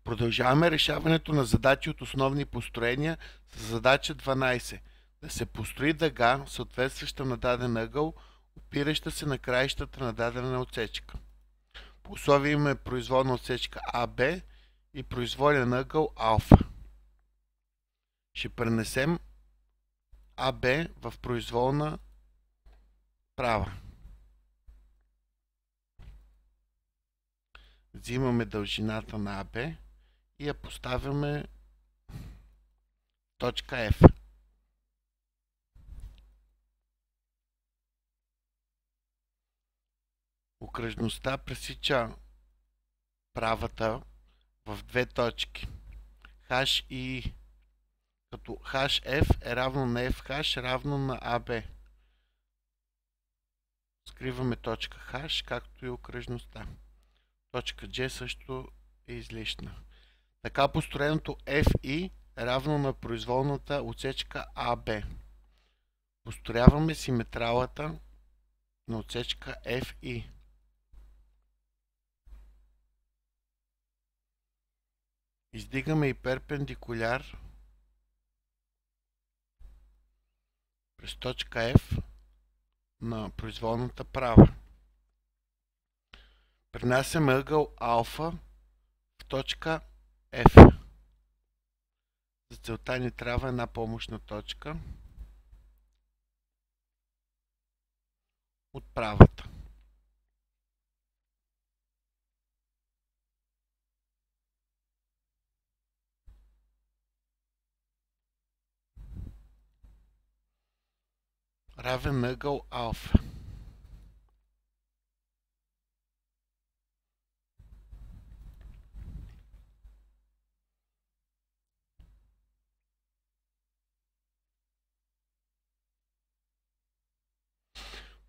Продължаваме решаването на задачи от основни построения с задача 12. Да се построи дъга, съответстваща на даден ъгъл, опираща се на краищата на дадена отсечка. По условие имаме произволна отсечка АБ и произволен ъгъл алфа. Ще пренесем АБ в произволна права. Взимаме дължината на АБ и я поставяме в точка F. Окръжността пресича правата в две точки H и I, като HF е равно на FH равно на AB. Скриваме точка H, както и окръжността. Точка G също е излишна. Така построеното FI е равно на произволната отсечка AB. Построяваме симетралата на отсечка FI. Издигаме и перпендикуляр през точка F на произволната права. Пренасяме ъгъл алфа в точка F. За целта ни трябва една помощна точка от правата. Равен ъгъл алфа.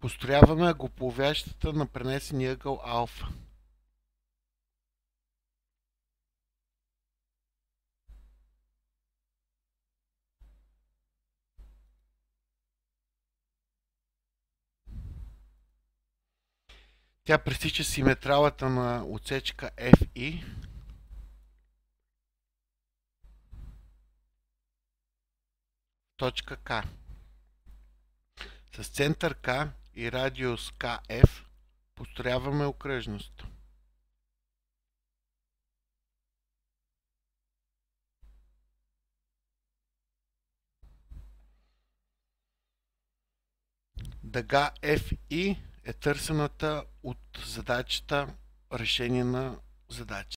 Построяваме ъгополовящата на пренесения ъгъл алфа. Тя пресича симетралата на отсечка FI. Точка К. С център К и радиус КФ построяваме окръжност. Дъга FI е търсената от задачата решение на задача.